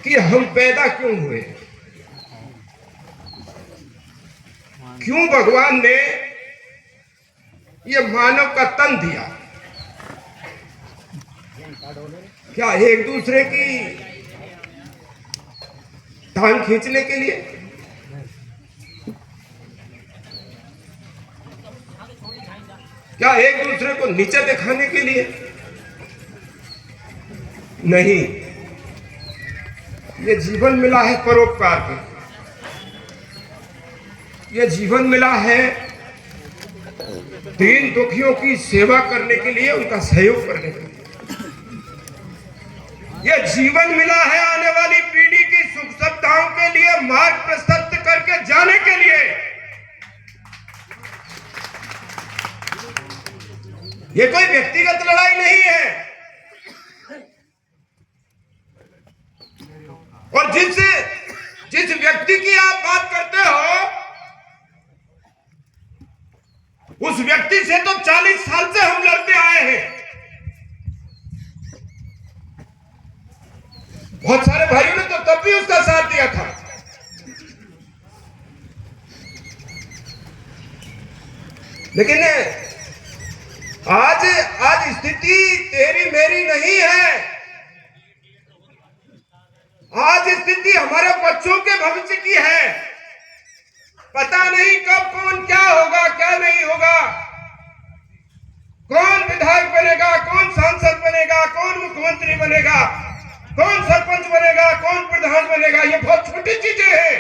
कि हम पैदा क्यों हुए, क्यों भगवान ने ये मानव का तन दिया। क्या एक दूसरे की टांग खींचने के लिए? क्या एक दूसरे को नीचे दिखाने के लिए? नहीं, ये जीवन मिला है परोपकार के, ये जीवन मिला है दीन दुखियों की सेवा करने के लिए, उनका सहयोग करने के लिए। यह जीवन मिला है आने वाली पीढ़ी की सुख सुविधाओं के लिए, मार्ग प्रशस्त करके जाने के लिए। यह कोई व्यक्तिगत लड़ाई नहीं है। और जिस व्यक्ति की आप बात करते हो, उस व्यक्ति से तो 40 साल से हम लड़ते आए हैं। बहुत सारे भाइयों ने तो तब भी उसका साथ दिया था। लेकिन आज स्थिति तेरी मेरी नहीं है। आज स्थिति हमारे बच्चों के भविष्य की है। पता नहीं कब कौन क्या होगा, क्या नहीं होगा, कौन विधायक बनेगा, कौन सांसद बनेगा, कौन मुख्यमंत्री बनेगा, कौन सरपंच बनेगा, कौन प्रधान बनेगा। ये बहुत छोटी चीजें हैं।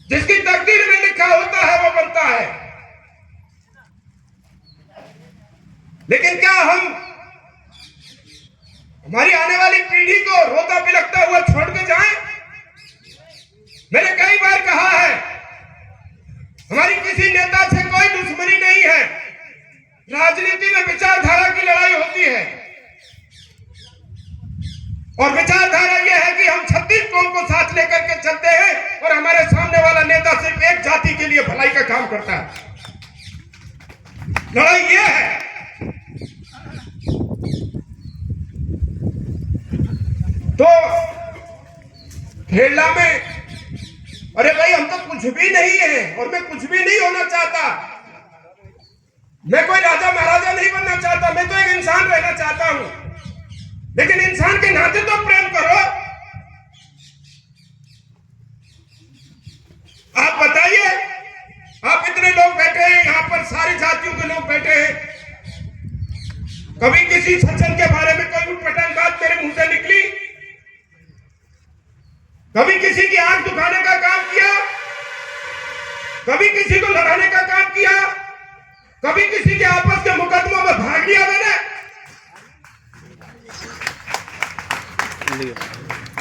जिसकी तकदीर में लिखा होता है वो बनता है। लेकिन क्या हम हमारी आने वाली पीढ़ी को रोता बिलखता हुआ छोड़ के जाएं? मैंने कई बार कहा है, हमारी किसी नेता से कोई दुश्मनी नहीं है। राजनीति में विचारधारा की लड़ाई होती है, और विचारधारा यह है कि हम 36 कौम को साथ लेकर के चलते हैं, और हमारे सामने वाला नेता सिर्फ एक जाति के लिए भलाई का काम करता है। लड़ाई यह है। तो खेला में, अरे भाई हम तो कुछ भी नहीं है, और मैं कुछ भी नहीं होना चाहता। मैं कोई राजा महाराजा नहीं बनना चाहता। मैं तो एक इंसान रहना चाहता हूं। लेकिन इंसान के नाते तो प्रेम करो। आप बताइए, आप इतने लोग बैठे हैं यहां पर, सारी जातियों के लोग बैठे हैं। कभी किसी सज्जन के बारे में कोई उटपटांग बात मेरे मुंह से निकली? कभी किसी की आंख दुखाने का काम किया? कभी किसी को लड़ाने का काम किया? कभी किसी के आपस के मुकदमों में भाग लिया मैंने?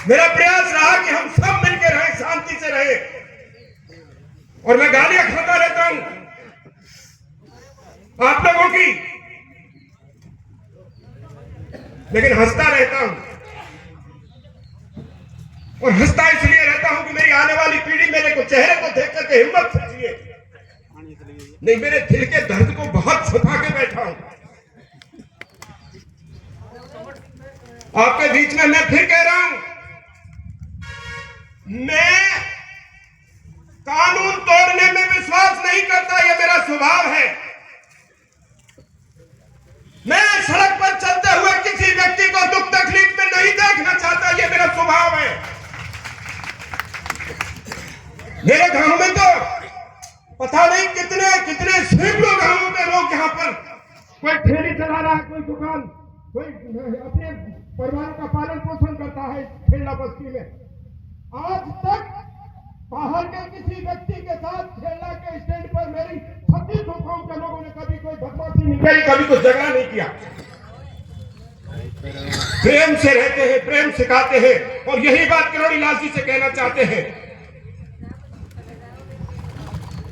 मेरा प्रयास रहा कि हम सब मिलकर रहें, शांति से रहें। और मैं गालियां खाता रहता हूं आप लोगों की, लेकिन हंसता रहता हूं। और हंसता इसलिए रहता हूं कि मेरी आने वाली पीढ़ी मेरे को चेहरे को देख करके हिम्मत समझिए। नहीं, मेरे दिल के दर्द को बहुत छुपा के बैठा हूं। आपके बीच में मैं फिर कह रहा हूं, मैं कानून तोड़ने में विश्वास नहीं करता। यह मेरा स्वभाव है। मैं सड़क पर चलते हुए किसी व्यक्ति को दुख तकलीफ में नहीं देखना चाहता। यह मेरा स्वभाव है। मेरे गांव में तो पता नहीं कितने सैकड़ों गांवों के लोग यहाँ पर, कोई ठेली चला रहा है, कोई दुकान, कोई अपने परिवार का पालन पोषण करता है खेला बस्ती में। आज तक बाहर के किसी व्यक्ति के साथ खेला के स्टैंड पर मेरी 36 कौम के लोगों ने कभी कोई बदमाशी नहीं करी, कभी कोई झगड़ा नहीं किया। प्रेम से रहते हैं, प्रेम सिखाते हैं। और यही बात किरोड़ी लाल जी से कहना चाहते हैं,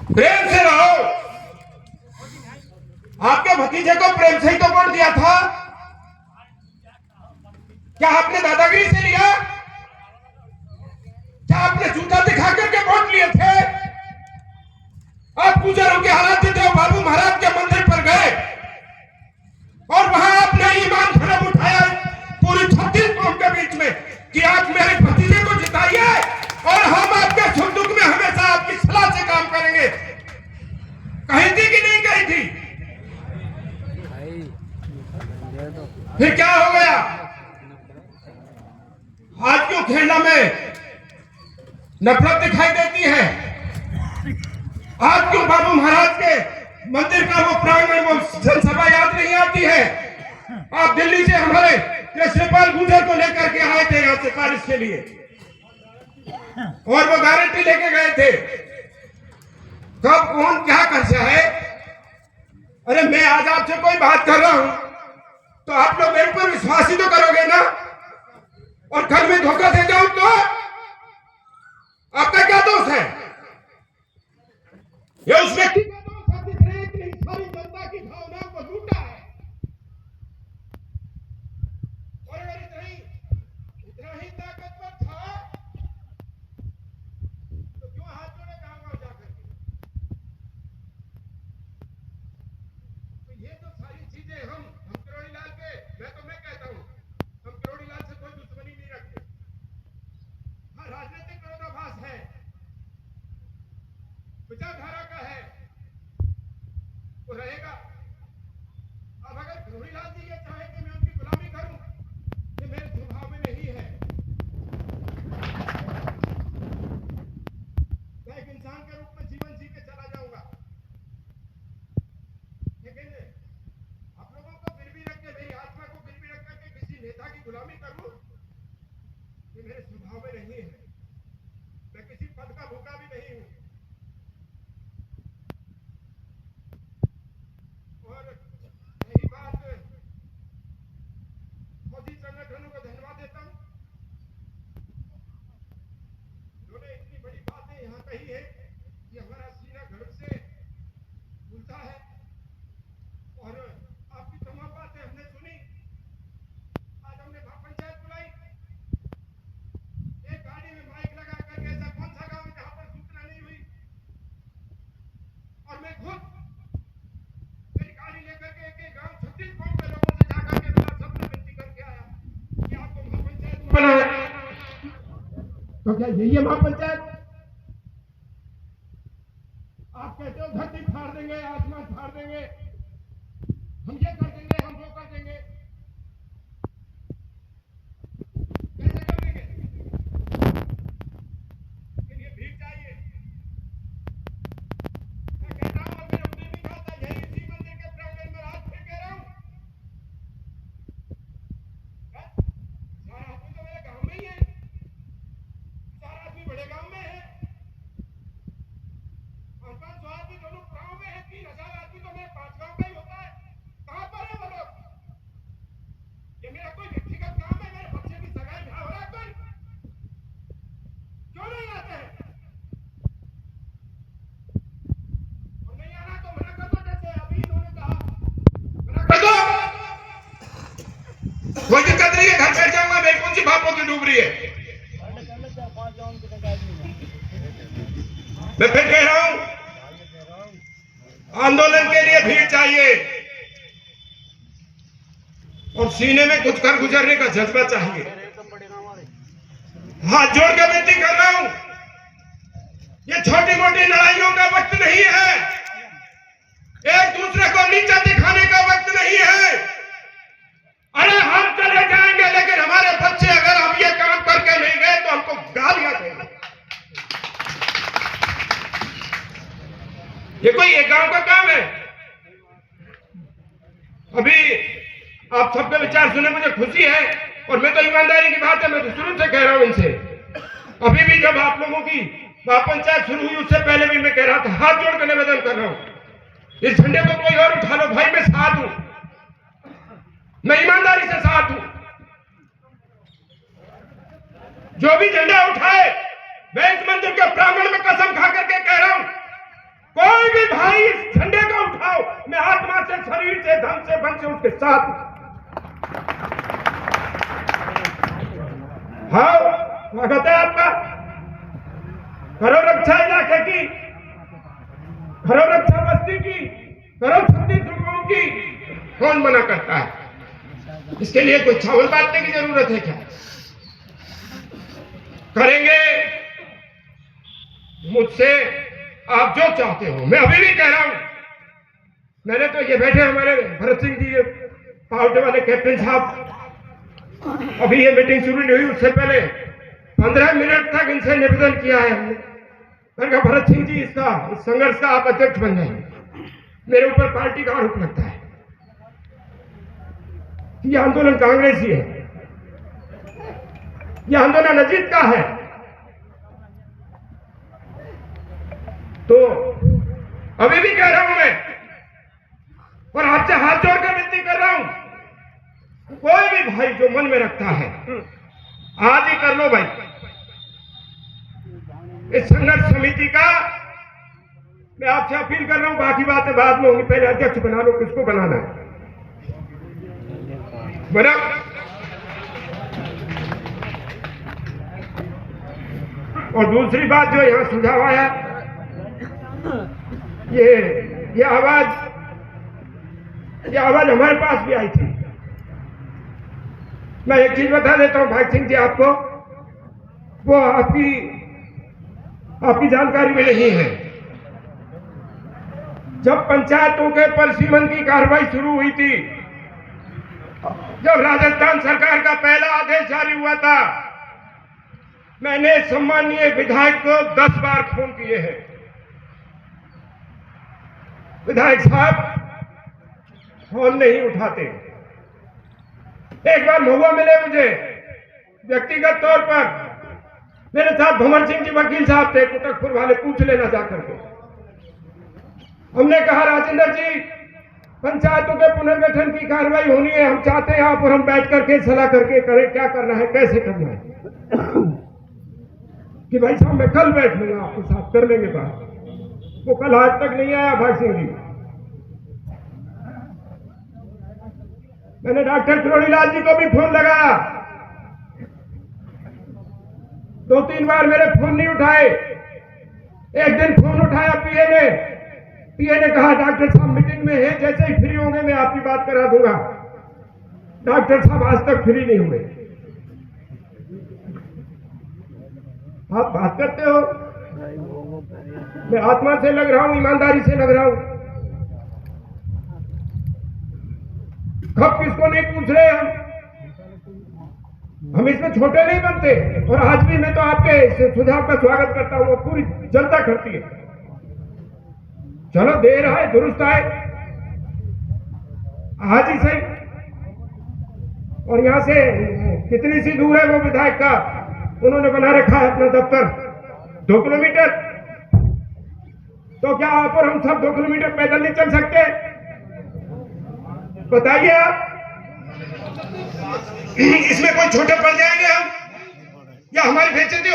प्रेम से रहो। आपके भतीजे को प्रेम से ही तो वोट दिया था। क्या आपने दादागिरी से लिया? क्या आपने जूता दिखा करके वोट लिए थे? आप गुजरों के हालात थे, बाबू महाराज के मंदिर पर गए और वहां आपने ईमान धर्म उठाया पूरी 36 कौम के बीच में। कि आप मेरे भतीजे को जिताइए और हम आपके सुख दुख में हमेशा आपकी सलाह से काम करेंगे। कही थी कि नहीं कही थी? फिर क्या हो गया? आज क्यों खेलना में नफरत दिखाई देती है? आज क्यों बाबू महाराज के मंदिर का वो प्रांगण, वो जनसभा याद नहीं आती है? आप दिल्ली से हमारे कृष्णपाल गुर्जर को लेकर के आए थे यहाँ से बारिश के लिए, और वो गारंटी लेके गए थे। कब कौन क्या कर है? अरे मैं आज आपसे कोई बात कर रहा हूं तो आप लोग मेरे ऊपर विश्वास ही तो करोगे ना, और कल में धोखा दे जाऊं तो आपका क्या दोष है? ये उस व्यक्ति का दोष है जिसने इतनी सारी जनता की भावनाओं को लूटा है। और अगर इतना ही ताकतवर था तो क्यों हाथ जोड़े गांव जाकर के? तो ये तो सारी चीजें हम किरोड़ी लाल के, मैं कहता हूं हम किरोड़ी लाल से कोई दुश्मनी नहीं रखते। हाँ, राजनीतिक विरोधाभास है, विचारधारा का है, वो रहेगा। अब अगर किरोड़ी लाल जी ये चाहे कि मैं उनकी गुलामी करूं, ये मेरे स्वभाव में नहीं है। मैं एक इंसान के रूप में जीवन जी के चला जाऊंगा, लेकिन आप लोगों को गिरवी रख के, मेरी आत्मा को गिरवी रख करके किसी नेता की गुलामी करूं, ये मेरे स्वभाव में नहीं है। मैं किसी पद का भूखा भी नहीं हूं। और यही बात मोदी संगठनों को धन्यवाद देता हूं, उन्होंने इतनी बड़ी बातें यहां कही है कि हमारा सीना धड़क से फूलता है। और आपकी तमाम बातें हमने सुनी। आज हमने महापंचायत बुलाई, एक गाड़ी में माइक लगा करके, ऐसा कौन सा गांव है जहां पर सूचना नहीं हुई? और मैं खुद मेरी गाड़ी लेकर के एक गांव 36 गांव के लोगों से जाकर के मैं सबसे विनती करके आया कि आपको महापंचायत बना है, तो क्या यही है महापंचायत? आप कहते हो धरती फाड़ देंगे, आसमान फाड़ देंगे, हम ये कर देंगे, हम वो कर देंगे। कैसे कर देंगे? इसके लिए भीड़ चाहिए। मैं कह रहा हूं, और मैं अपने भी कहा था, यही इसी मंदिर के प्रांगण में आज फिर कह रहा हूं, चार आदमी तो मेरे गांव में ही है, 4 आदमी बड़े गांव में है, 500 आदमी दोनों गांव में है, 3000 आदमी तो मेरे 5 गांव का ही होता है। कहां पर है वो लोग? ये मेरा कोई व्यक्तिगत काम है? मेरे बच्चे की सगाई ब्याह हो रहा है, कोई क्यों नहीं आते हैं? और नहीं आना तो मना कर दो, जैसे अभी इन्होंने कहा, मना कर दो। कोई दिक्कत नहीं है, घर बैठ जाऊंगा, मेरी कौन सी बापों की डूब रही है? मैं फिर कह रहा हूं, आंदोलन के लिए भीड़ चाहिए और सीने में कुछ कर गुजरने का जज्बा चाहिए। हाथ जोड़ के विनती कर रहा हूं, ये छोटी मोटी लड़ाइयों का वक्त नहीं है, एक दूसरे को नीचा दिखाने का वक्त नहीं है। अरे हम चले जाएंगे, लेकिन हमारे बच्चे अगर हम ये काम करके नहीं गए तो हमको गालियां देंगे। ये कोई एक गांव का काम है? अभी आप सबके विचार सुने, मुझे खुशी है, और मैं तो ईमानदारी की बात है, मैं तो शुरू से कह रहा हूं इनसे। अभी भी जब आप लोगों की महापंचायत शुरू हुई, उससे पहले भी मैं कह रहा था, हाथ जोड़ कर निवेदन कर रहा हूं, इस झंडे को कोई और उठा लो भाई, मैं साथ हूं, मैं ईमानदारी से साथ हूं। जो भी झंडा उठाए, मैं इस मंदिर के प्रांगण में कसम खा करके कह रहा हूं, कोई भी भाई इस झंडे को उठाओ, मैं आत्मा से, शरीर से, धन से, बन से उसके साथ। हाँ, स्वागत है आपका। करो रक्षा इलाके की, करो रक्षा बस्ती की, करो 36 गांव की, कौन मना करता है? इसके लिए कोई चावल बांटने की जरूरत है क्या? करेंगे मुझसे आप जो चाहते हो। मैं अभी भी कह रहा हूं, मैंने तो ये बैठे हमारे भरत सिंह जी पार्टी वाले कैप्टन साहब, अभी ये मीटिंग शुरू नहीं हुई उससे पहले 15 मिनट तक इनसे निवेदन किया है हमने। मैंने कहा भरत सिंह जी, इसका इस संघर्ष का आप अध्यक्ष बन जाएंगे। मेरे ऊपर पार्टी का आरोप लगता है कि यह आंदोलन कांग्रेसी है, यह आंदोलन अजीत का है। तो अभी भी कह रहा हूं मैं, और आपसे हाथ जोड़कर विनती कर रहा हूं, कोई भी भाई जो मन में रखता है आज ही कर लो भाई। इस संघर्ष समिति का मैं आपसे अपील कर रहा हूं, बाकी बातें बाद में होंगी, पहले अध्यक्ष बना लो, किसको बनाना है बना। और दूसरी बात जो यहां सुझाव आया, ये आवाज हमारे पास भी आई थी। मैं एक चीज बता देता हूं भाई सिंह जी आपको, वो आपकी जानकारी में नहीं है। जब पंचायतों के परिसीमन की कार्रवाई शुरू हुई थी, जब राजस्थान सरकार का पहला आदेश जारी हुआ था, मैंने सम्मानीय विधायक को 10 बार फोन किए हैं। विधायक साहब फोन नहीं उठाते। एक बार महुआ मिले मुझे व्यक्तिगत तौर पर, मेरे साथ भंवर सिंह जी वकील साहब थे, कुतकपुर वाले, पूछ लेना जाकर के। हमने कहा राजेंद्र जी, पंचायतों के पुनर्गठन की कार्रवाई होनी है, हम चाहते हैं यहाँ पर हम बैठ करके सलाह करके करें क्या करना है, कैसे करना है। कि भाई साहब मैं कल बैठ लूंगा आपके साथ, कर लेंगे बात। वो कल आज तक नहीं आया भाई सिंह जी। मैंने डॉक्टर किरोड़ीलाल जी को भी फोन लगाया, 2-3 बार मेरे फोन नहीं उठाए। एक दिन फोन उठाया पीए ने कहा डॉक्टर साहब मीटिंग में है, जैसे ही फ्री होंगे मैं आपकी बात करा दूंगा। डॉक्टर साहब आज तक फ्री नहीं हुए। आप बात करते हो, मैं आत्मा से लग रहा हूं, ईमानदारी से लग रहा हूं। कब किसको नहीं पूछ रहे हम इसमें छोटे नहीं बनते। और आज भी मैं तो आपके सुझाव का स्वागत करता हूं, वो पूरी जनता करती है। चलो देर आए दुरुस्त आए, आज ही सही। और यहां से कितनी सी दूर है वो विधायक का, उन्होंने बना रखा है अपना दफ्तर 2 किलोमीटर। तो क्या आप और हम सब 2 किलोमीटर पैदल नहीं चल सकते? बताइए आप, इसमें कोई छोटे पड़ जाएंगे हम, या हमारी बेइज्जती